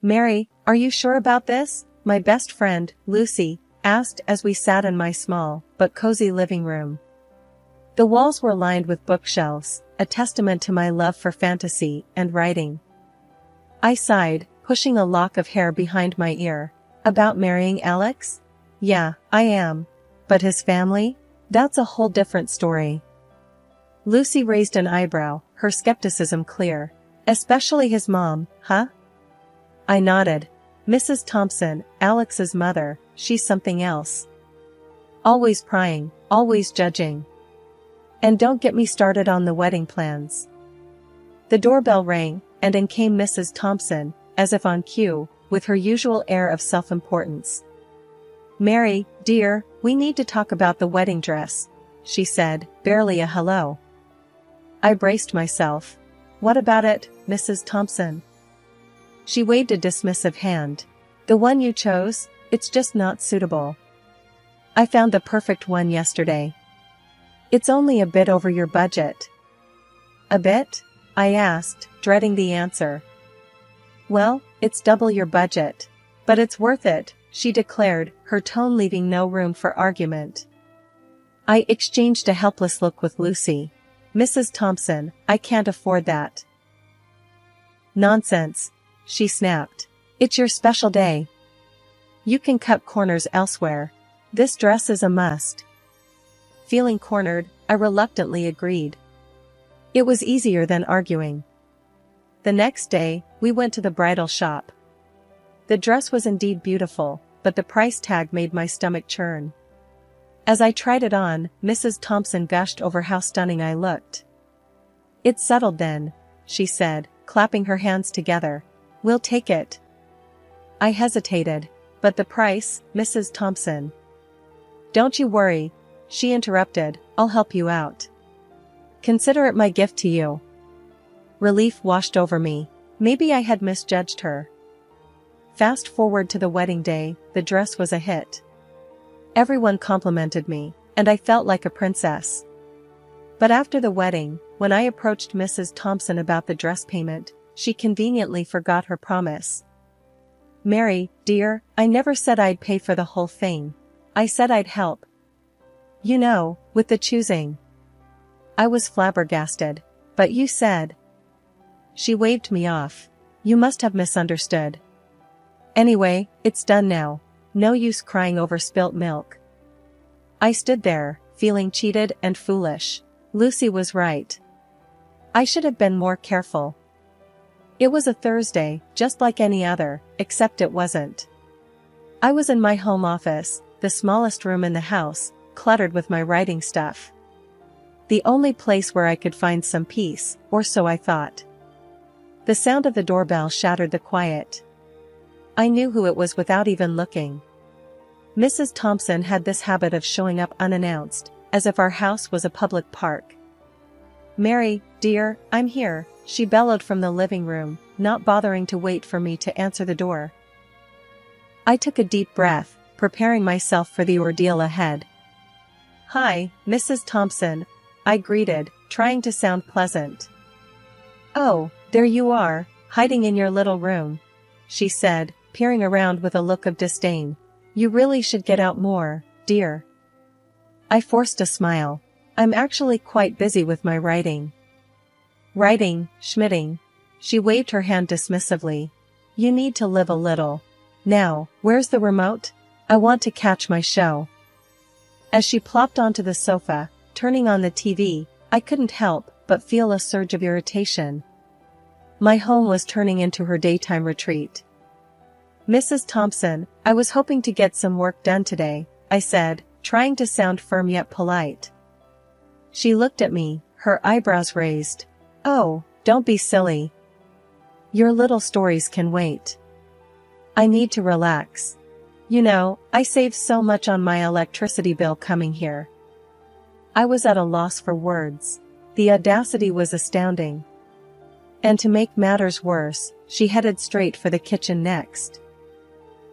Mary, are you sure about this? My best friend, Lucy, asked as we sat in my small, but cozy living room. The walls were lined with bookshelves, a testament to my love for fantasy and writing. I sighed, pushing a lock of hair behind my ear. About marrying Alex? Yeah, I am. But his family? That's a whole different story. Lucy raised an eyebrow, her skepticism clear. Especially his mom, huh? I nodded. Mrs. Thompson, Alex's mother, she's something else. Always prying, always judging. And don't get me started on the wedding plans. The doorbell rang, and in came Mrs. Thompson, as if on cue, with her usual air of self-importance. Mary, dear, we need to talk about the wedding dress, she said, barely a hello. I braced myself. What about it, Mrs. Thompson? She waved a dismissive hand. The one you chose, it's just not suitable. I found the perfect one yesterday. It's only a bit over your budget. A bit? I asked, dreading the answer. Well, it's double your budget. But it's worth it, she declared, her tone leaving no room for argument. I exchanged a helpless look with Lucy. Mrs. Thompson, I can't afford that. Nonsense, she snapped. It's your special day. You can cut corners elsewhere. This dress is a must. Feeling cornered, I reluctantly agreed. It was easier than arguing. The next day, we went to the bridal shop. The dress was indeed beautiful, but the price tag made my stomach churn. As I tried it on, Mrs. Thompson gushed over how stunning I looked. It's settled then, she said, clapping her hands together. We'll take it. I hesitated. But the price, Mrs. Thompson. Don't you worry, she interrupted, I'll help you out. Consider it my gift to you. Relief washed over me. Maybe I had misjudged her. Fast forward to the wedding day, the dress was a hit. Everyone complimented me, and I felt like a princess. But after the wedding, when I approached Mrs. Thompson about the dress payment, she conveniently forgot her promise. Mary, dear, I never said I'd pay for the whole thing. I said I'd help. You know, with the choosing. I was flabbergasted. But you said. She waved me off. You must have misunderstood. Anyway, it's done now. No use crying over spilt milk. I stood there, feeling cheated and foolish. Lucy was right. I should have been more careful. It was a Thursday, just like any other, except it wasn't. I was in my home office, the smallest room in the house, cluttered with my writing stuff. The only place where I could find some peace, or so I thought. The sound of the doorbell shattered the quiet. I knew who it was without even looking. Mrs. Thompson had this habit of showing up unannounced, as if our house was a public park. Mary, dear, I'm here, she bellowed from the living room, not bothering to wait for me to answer the door. I took a deep breath, preparing myself for the ordeal ahead. Hi, Mrs. Thompson, I greeted, trying to sound pleasant. Oh, there you are, hiding in your little room, she said, peering around with a look of disdain. You really should get out more, dear. I forced a smile. I'm actually quite busy with my writing. Writing, schmitting. She waved her hand dismissively. You need to live a little. Now, where's the remote? I want to catch my show. As she plopped onto the sofa, turning on the TV, I couldn't help but feel a surge of irritation. My home was turning into her daytime retreat. Mrs. Thompson, I was hoping to get some work done today, I said, trying to sound firm yet polite. She looked at me, her eyebrows raised. Oh, don't be silly. Your little stories can wait. I need to relax. You know, I save so much on my electricity bill coming here. I was at a loss for words. The audacity was astounding. And to make matters worse, she headed straight for the kitchen next.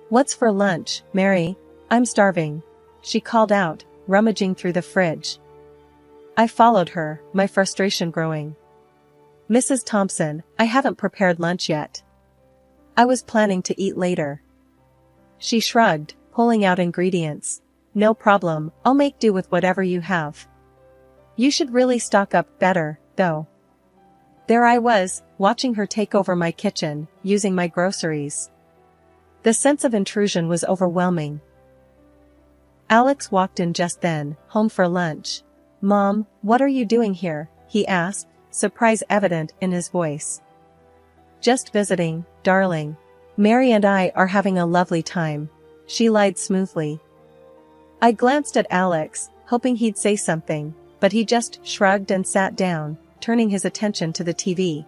What's for lunch, Mary? I'm starving, she called out, rummaging through the fridge. I followed her, my frustration growing. Mrs. Thompson, I haven't prepared lunch yet. I was planning to eat later. She shrugged, pulling out ingredients. No problem, I'll make do with whatever you have. You should really stock up better, though. There I was, watching her take over my kitchen, using my groceries. The sense of intrusion was overwhelming. Alex walked in just then, home for lunch. Mom, what are you doing here? He asked, surprise evident in his voice. Just visiting, darling. Mary and I are having a lovely time. She lied smoothly. I glanced at Alex, hoping he'd say something, but he just shrugged and sat down, turning his attention to the TV.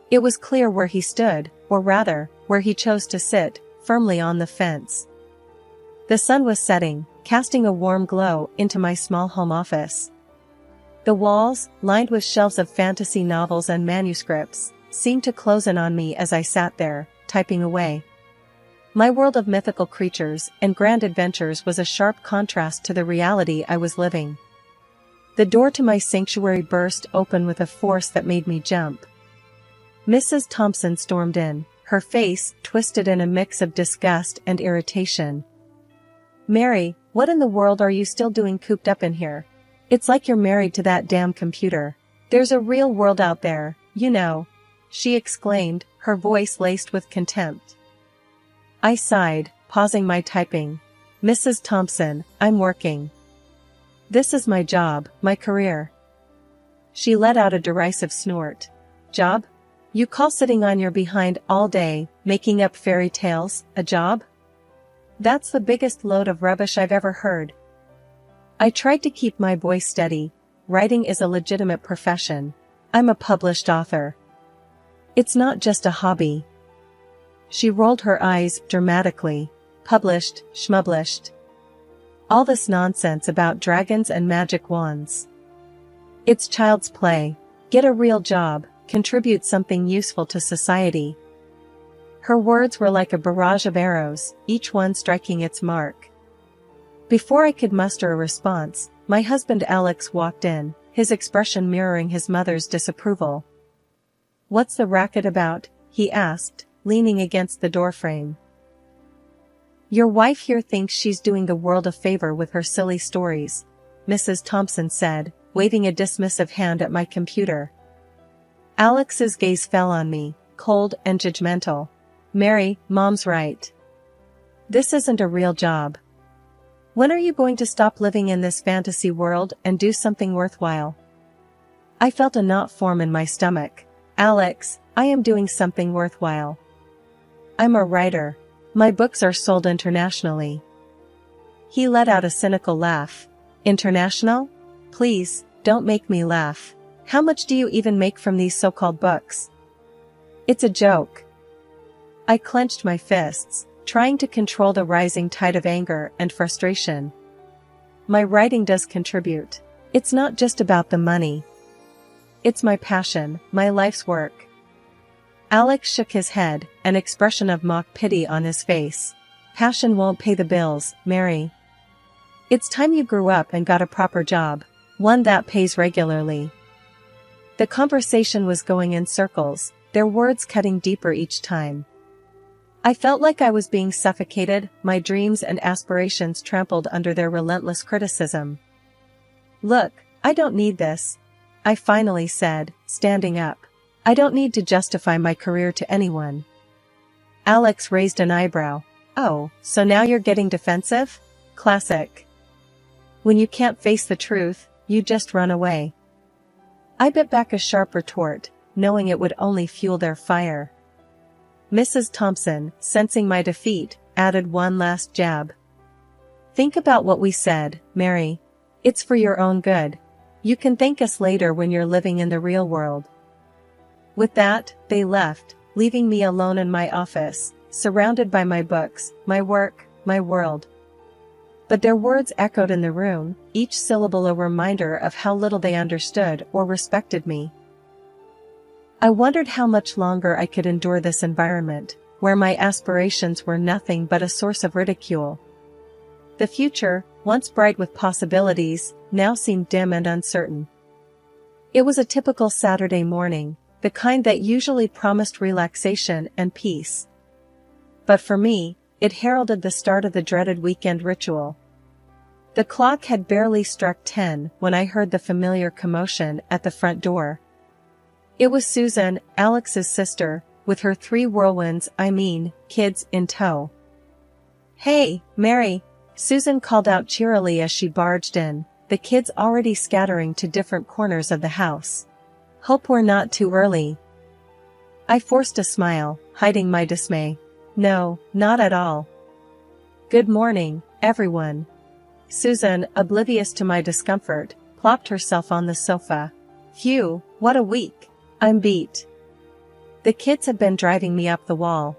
It was clear where he stood, or rather, where he chose to sit, firmly on the fence. The sun was setting, casting a warm glow into my small home office. The walls, lined with shelves of fantasy novels and manuscripts, seemed to close in on me as I sat there, typing away. My world of mythical creatures and grand adventures was a sharp contrast to the reality I was living. The door to my sanctuary burst open with a force that made me jump. Mrs. Thompson stormed in, her face twisted in a mix of disgust and irritation. Mary, what in the world are you still doing cooped up in here? It's like you're married to that damn computer. There's a real world out there, you know, she exclaimed, her voice laced with contempt. I sighed, pausing my typing. Mrs. Thompson, I'm working. This is my job, my career. She let out a derisive snort. Job? You call sitting on your behind all day, making up fairy tales, a job? That's the biggest load of rubbish I've ever heard. I tried to keep my voice steady. Writing is a legitimate profession. I'm a published author. It's not just a hobby. She rolled her eyes dramatically. Published, schmublished. All this nonsense about dragons and magic wands. It's child's play. Get a real job, contribute something useful to society. Her words were like a barrage of arrows, each one striking its mark. Before I could muster a response, my husband Alex walked in, his expression mirroring his mother's disapproval. What's the racket about? He asked, leaning against the doorframe. Your wife here thinks she's doing the world a favor with her silly stories, Mrs. Thompson said, waving a dismissive hand at my computer. Alex's gaze fell on me, cold and judgmental. Mary, Mom's right. This isn't a real job. When are you going to stop living in this fantasy world and do something worthwhile? I felt a knot form in my stomach. Alex, I am doing something worthwhile. I'm a writer. My books are sold internationally. He let out a cynical laugh. International? Please, don't make me laugh. How much do you even make from these so-called books? It's a joke. I clenched my fists, trying to control the rising tide of anger and frustration. My writing does contribute. It's not just about the money. It's my passion, my life's work. Alex shook his head, an expression of mock pity on his face. Passion won't pay the bills, Mary. It's time you grew up and got a proper job, one that pays regularly. The conversation was going in circles, their words cutting deeper each time. I felt like I was being suffocated, my dreams and aspirations trampled under their relentless criticism. Look, I don't need this, I finally said, standing up. I don't need to justify my career to anyone. Alex raised an eyebrow. Oh, so now you're getting defensive? Classic. When you can't face the truth, you just run away. I bit back a sharp retort, knowing it would only fuel their fire. Mrs. Thompson, sensing my defeat, added one last jab. Think about what we said, Mary. It's for your own good. You can thank us later when you're living in the real world. With that, they left, leaving me alone in my office, surrounded by my books, my work, my world. But their words echoed in the room, each syllable a reminder of how little they understood or respected me. I wondered how much longer I could endure this environment, where my aspirations were nothing but a source of ridicule. The future, once bright with possibilities, now seemed dim and uncertain. It was a typical Saturday morning, the kind that usually promised relaxation and peace. But for me, it heralded the start of the dreaded weekend ritual. The clock had barely struck 10 when I heard the familiar commotion at the front door. It was Susan, Alex's sister, with her 3 kids in tow. "Hey, Mary," Susan called out cheerily as she barged in, the kids already scattering to different corners of the house. "Hope we're not too early." I forced a smile, hiding my dismay. "No, not at all. Good morning, everyone." Susan, oblivious to my discomfort, plopped herself on the sofa. "Phew, what a week. I'm beat. The kids have been driving me up the wall.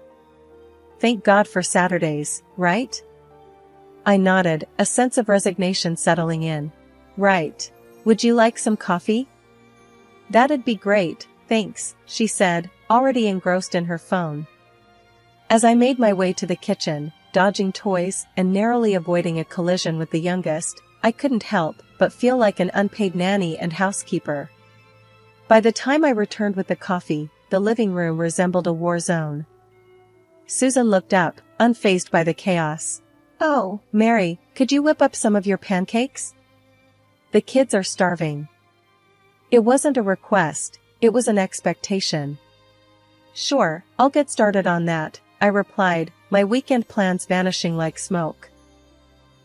Thank God for Saturdays, right?" I nodded, a sense of resignation settling in. "Right. Would you like some coffee?" "That'd be great, thanks," she said, already engrossed in her phone. As I made my way to the kitchen, dodging toys and narrowly avoiding a collision with the youngest, I couldn't help but feel like an unpaid nanny and housekeeper. By the time I returned with the coffee, the living room resembled a war zone. Susan looked up, unfazed by the chaos. "Oh, Mary, could you whip up some of your pancakes? The kids are starving." It wasn't a request, it was an expectation. "Sure, I'll get started on that," I replied, my weekend plans vanishing like smoke.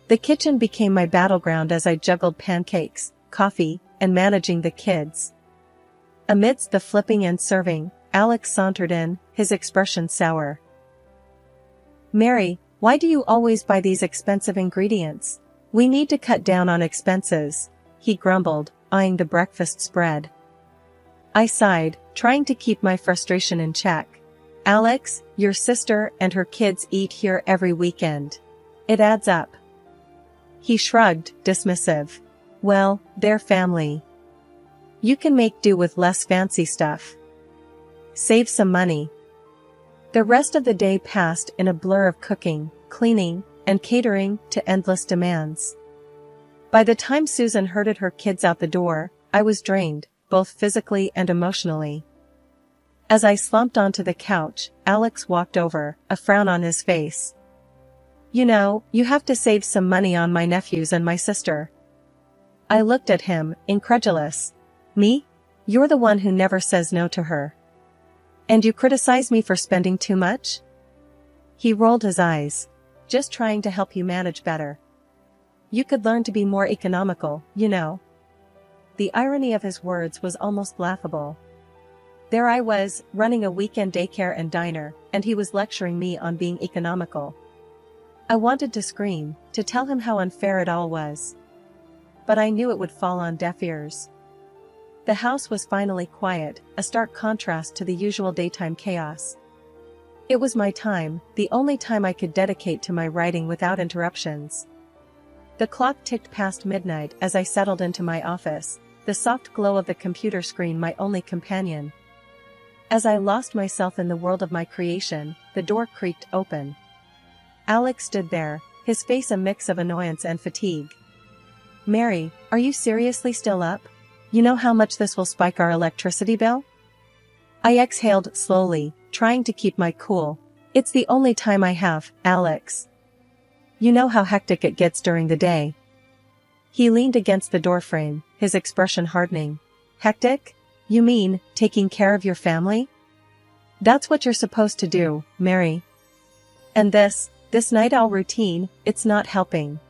The kitchen became my battleground as I juggled pancakes, coffee, and managing the kids. Amidst the flipping and serving, Alex sauntered in, his expression sour. "Mary, why do you always buy these expensive ingredients? We need to cut down on expenses," he grumbled, eyeing the breakfast spread. I sighed, trying to keep my frustration in check. "Alex, your sister and her kids eat here every weekend. It adds up." He shrugged, dismissive. "Well, they're family. You can make do with less fancy stuff. Save some money." The rest of the day passed in a blur of cooking, cleaning, and catering to endless demands. By the time Susan herded her kids out the door, I was drained, both physically and emotionally. As I slumped onto the couch, Alex walked over, a frown on his face. "You know, you have to save some money on my nephews and my sister." I looked at him, incredulous. "Me? You're the one who never says no to her. And you criticize me for spending too much?" He rolled his eyes. "Just trying to help you manage better. You could learn to be more economical, you know." The irony of his words was almost laughable. There I was, running a weekend daycare and diner, and he was lecturing me on being economical. I wanted to scream, to tell him how unfair it all was. But I knew it would fall on deaf ears. The house was finally quiet, a stark contrast to the usual daytime chaos. It was my time, the only time I could dedicate to my writing without interruptions. The clock ticked past midnight as I settled into my office, the soft glow of the computer screen my only companion. As I lost myself in the world of my creation, the door creaked open. Alex stood there, his face a mix of annoyance and fatigue. "Mary, are you seriously still up? You know how much this will spike our electricity bill?" I exhaled slowly, trying to keep my cool. "It's the only time I have, Alex. You know how hectic it gets during the day." He leaned against the doorframe, his expression hardening. "Hectic? You mean, taking care of your family? That's what you're supposed to do, Mary. And this night owl routine, it's not helping.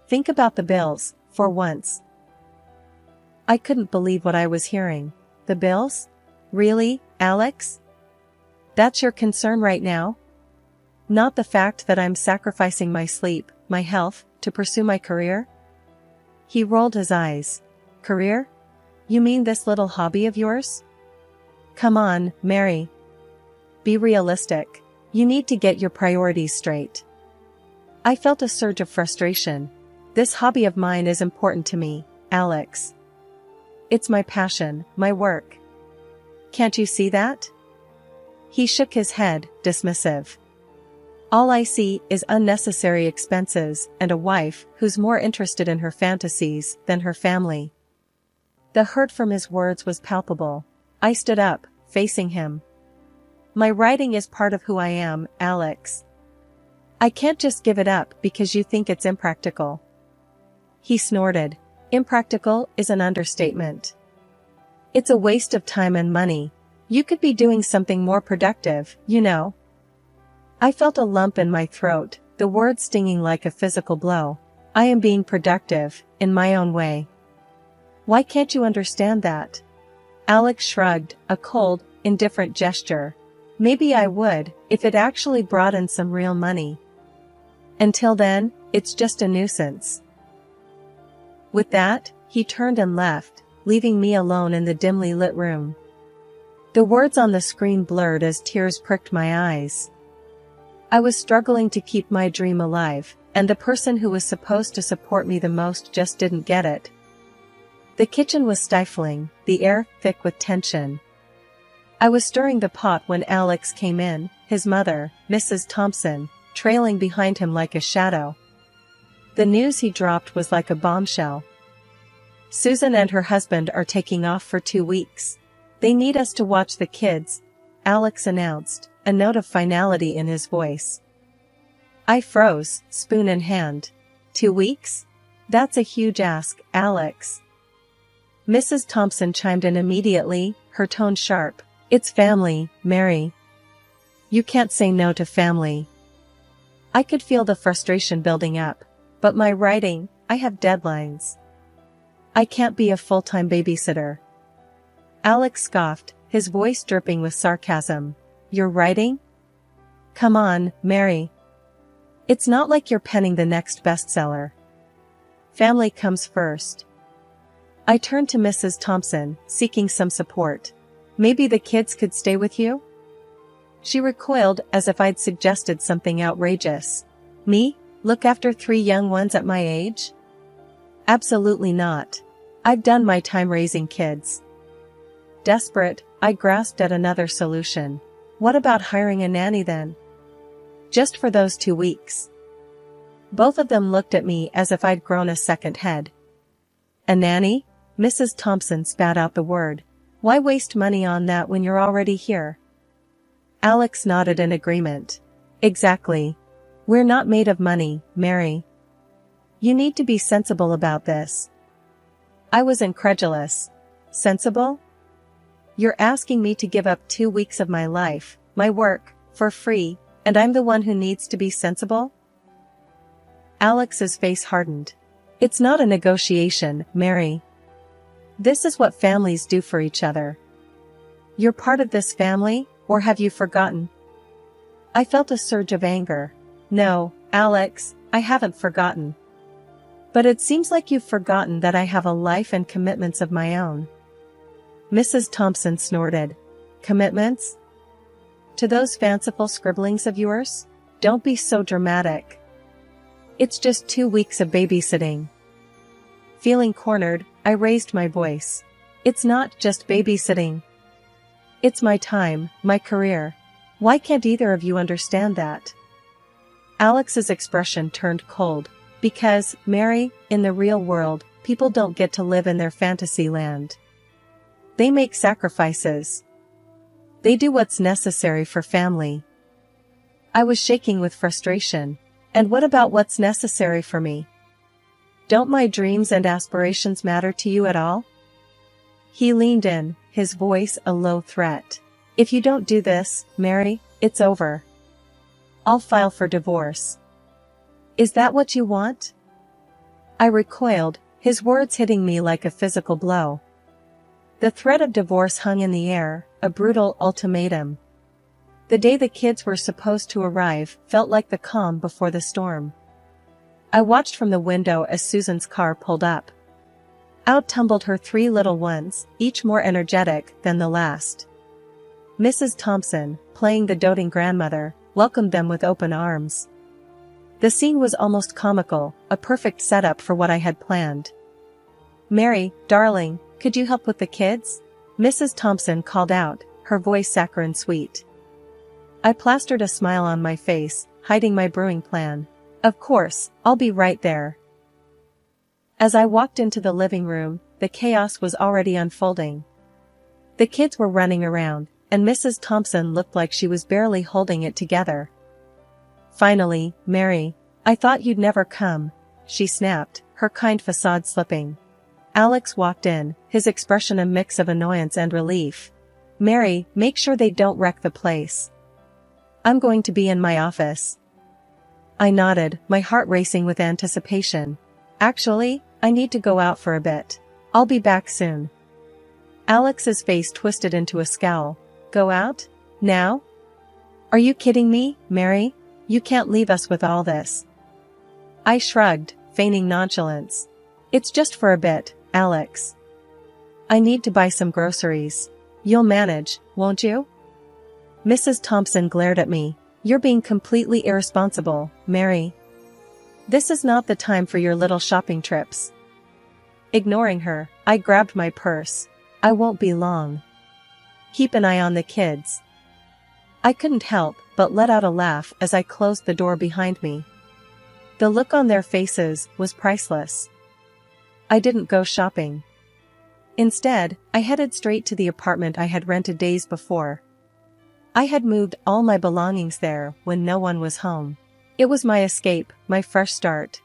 Think about the bills, for once." I couldn't believe what I was hearing. The bills? Really, Alex? That's your concern right now? Not the fact that I'm sacrificing my sleep, my health, to pursue my career? He rolled his eyes. "Career? You mean this little hobby of yours? Come on, Mary. Be realistic. You need to get your priorities straight." I felt a surge of frustration. This hobby of mine is important to me, Alex. It's my passion, my work. Can't you see that? He shook his head, dismissive. "All I see is unnecessary expenses and a wife who's more interested in her fantasies than her family." The hurt from his words was palpable. I stood up, facing him. My writing is part of who I am, Alex. I can't just give it up because you think it's impractical. He snorted. Impractical is an understatement. It's a waste of time and money. You could be doing something more productive, you know. I felt a lump in my throat, the word stinging like a physical blow. I am being productive, in my own way. Why can't you understand that? Alex shrugged, a cold, indifferent gesture. Maybe I would, if it actually brought in some real money. Until then, it's just a nuisance. With that, he turned and left, leaving me alone in the dimly lit room. The words on the screen blurred as tears pricked my eyes. I was struggling to keep my dream alive, and the person who was supposed to support me the most just didn't get it. The kitchen was stifling, the air thick with tension. I was stirring the pot when Alex came in, his mother, Mrs. Thompson, trailing behind him like a shadow. The news he dropped was like a bombshell. Susan and her husband are taking off for 2 weeks. They need us to watch the kids, Alex announced, a note of finality in his voice. I froze, spoon in hand. 2 weeks? That's a huge ask, Alex. Mrs. Thompson chimed in immediately, her tone sharp. It's family, Mary. You can't say no to family. I could feel the frustration building up. But my writing, I have deadlines. I can't be a full-time babysitter. Alex scoffed, his voice dripping with sarcasm. You're writing? Come on, Mary. It's not like you're penning the next bestseller. Family comes first. I turned to Mrs. Thompson, seeking some support. Maybe the kids could stay with you? She recoiled as if I'd suggested something outrageous. Me? Look after 3 young ones at my age? Absolutely not. I've done my time raising kids. Desperate, I grasped at another solution. What about hiring a nanny then? Just for those 2 weeks. Both of them looked at me as if I'd grown a second head. A nanny? Mrs. Thompson spat out the word. Why waste money on that when you're already here? Alex nodded in agreement. Exactly. We're not made of money, Mary. You need to be sensible about this. I was incredulous. Sensible? You're asking me to give up 2 weeks of my life, my work, for free, and I'm the one who needs to be sensible? Alex's face hardened. It's not a negotiation, Mary. This is what families do for each other. You're part of this family, or have you forgotten? I felt a surge of anger. No, Alex, I haven't forgotten. But it seems like you've forgotten that I have a life and commitments of my own. Mrs. Thompson snorted. Commitments? To those fanciful scribblings of yours? Don't be so dramatic. It's just 2 weeks of babysitting. Feeling cornered, I raised my voice. It's not just babysitting. It's my time, my career. Why can't either of you understand that? Alex's expression turned cold. Because, Mary, in the real world, people don't get to live in their fantasy land. They make sacrifices. They do what's necessary for family. I was shaking with frustration. And what about what's necessary for me? Don't my dreams and aspirations matter to you at all? He leaned in, his voice a low threat. If you don't do this, Mary, it's over. I'll file for divorce. Is that what you want? I recoiled, his words hitting me like a physical blow. The threat of divorce hung in the air, a brutal ultimatum. The day the kids were supposed to arrive felt like the calm before the storm. I watched from the window as Susan's car pulled up. Out tumbled her 3 little ones, each more energetic than the last. Mrs. Thompson, playing the doting grandmother, welcomed them with open arms. The scene was almost comical, a perfect setup for what I had planned. Mary, darling, could you help with the kids? Mrs. Thompson called out, her voice saccharine sweet. I plastered a smile on my face, hiding my brewing plan. Of course, I'll be right there. As I walked into the living room, the chaos was already unfolding. The kids were running around, and Mrs. Thompson looked like she was barely holding it together. "Finally, Mary. I thought you'd never come," she snapped, her kind facade slipping. Alex walked in, his expression a mix of annoyance and relief. "Mary, make sure they don't wreck the place. I'm going to be in my office." I nodded, my heart racing with anticipation. "Actually, I need to go out for a bit. I'll be back soon." Alex's face twisted into a scowl. "Go out? Now? Are you kidding me, Mary? You can't leave us with all this." I shrugged, feigning nonchalance. "It's just for a bit, Alex. I need to buy some groceries. You'll manage, won't you?" Mrs. Thompson glared at me. "You're being completely irresponsible, Mary. This is not the time for your little shopping trips." Ignoring her, I grabbed my purse. "I won't be long. Keep an eye on the kids." I couldn't help but let out a laugh as I closed the door behind me. The look on their faces was priceless. I didn't go shopping. Instead, I headed straight to the apartment I had rented days before. I had moved all my belongings there when no one was home. It was my escape, my fresh start.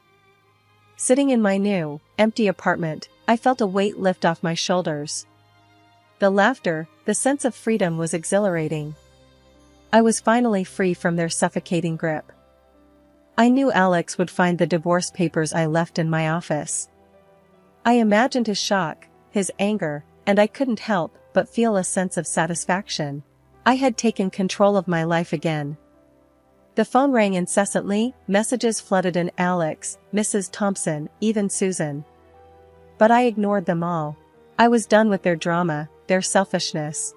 Sitting in my new, empty apartment, I felt a weight lift off my shoulders. The laughter, the sense of freedom was exhilarating. I was finally free from their suffocating grip. I knew Alex would find the divorce papers I left in my office. I imagined his shock, his anger, and I couldn't help but feel a sense of satisfaction. I had taken control of my life again. The phone rang incessantly, messages flooded in: Alex, Mrs. Thompson, even Susan. But I ignored them all. I was done with their drama, their selfishness.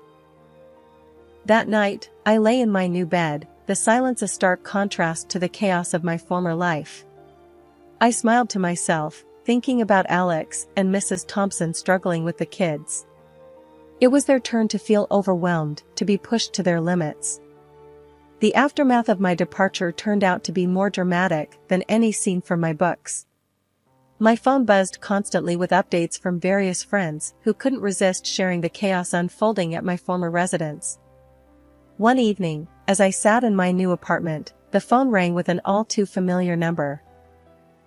That night, I lay in my new bed, the silence a stark contrast to the chaos of my former life. I smiled to myself, thinking about Alex and Mrs. Thompson struggling with the kids. It was their turn to feel overwhelmed, to be pushed to their limits. The aftermath of my departure turned out to be more dramatic than any scene from my books. My phone buzzed constantly with updates from various friends who couldn't resist sharing the chaos unfolding at my former residence. One evening, as I sat in my new apartment, the phone rang with an all-too-familiar number.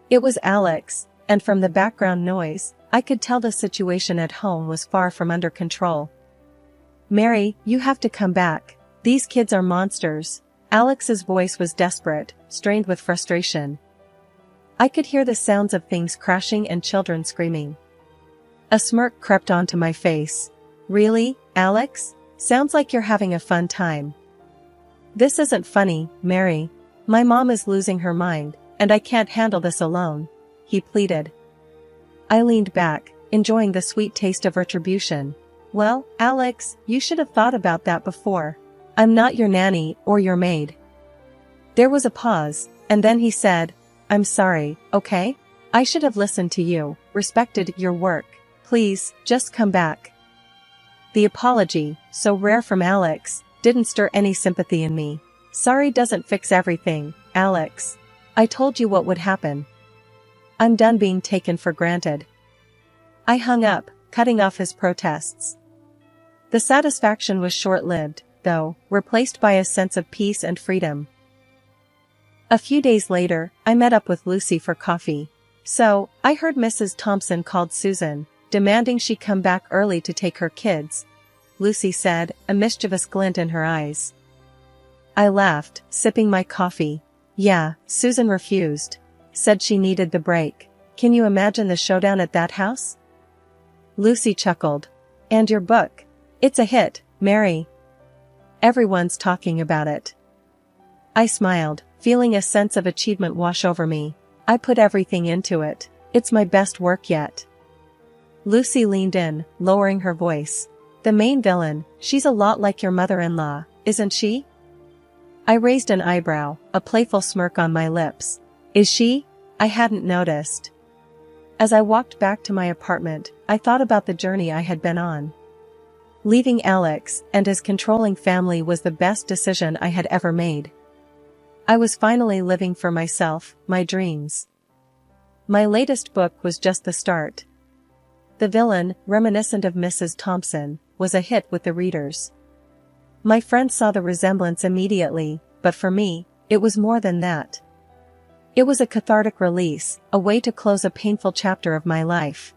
It was Alex, and from the background noise, I could tell the situation at home was far from under control. "Mary, you have to come back. These kids are monsters." Alex's voice was desperate, strained with frustration. I could hear the sounds of things crashing and children screaming. A smirk crept onto my face. "Really, Alex? Sounds like you're having a fun time." "This isn't funny, Mary. My mom is losing her mind, and I can't handle this alone," he pleaded. I leaned back, enjoying the sweet taste of retribution. "Well, Alex, you should have thought about that before. I'm not your nanny or your maid." There was a pause, and then he said, "I'm sorry, okay? I should have listened to you, respected your work. Please, just come back." The apology, so rare from Alex, didn't stir any sympathy in me. "Sorry doesn't fix everything, Alex. I told you what would happen. I'm done being taken for granted." I hung up, cutting off his protests. The satisfaction was short-lived, though, replaced by a sense of peace and freedom. A few days later, I met up with Lucy for coffee. "So, I heard Mrs. Thompson called Susan, demanding she come back early to take her kids," Lucy said, a mischievous glint in her eyes. I laughed, sipping my coffee. "Yeah, Susan refused. Said she needed the break. Can you imagine the showdown at that house?" Lucy chuckled. "And your book? It's a hit, Mary. Everyone's talking about it." I smiled, feeling a sense of achievement wash over me. "I put everything into it. It's my best work yet." Lucy leaned in, lowering her voice. "The main villain, she's a lot like your mother-in-law, isn't she?" I raised an eyebrow, a playful smirk on my lips. "Is she? I hadn't noticed." As I walked back to my apartment, I thought about the journey I had been on. Leaving Alex and his controlling family was the best decision I had ever made. I was finally living for myself, my dreams. My latest book was just the start. The villain, reminiscent of Mrs. Thompson, was a hit with the readers. My friend saw the resemblance immediately, but for me, it was more than that. It was a cathartic release, a way to close a painful chapter of my life.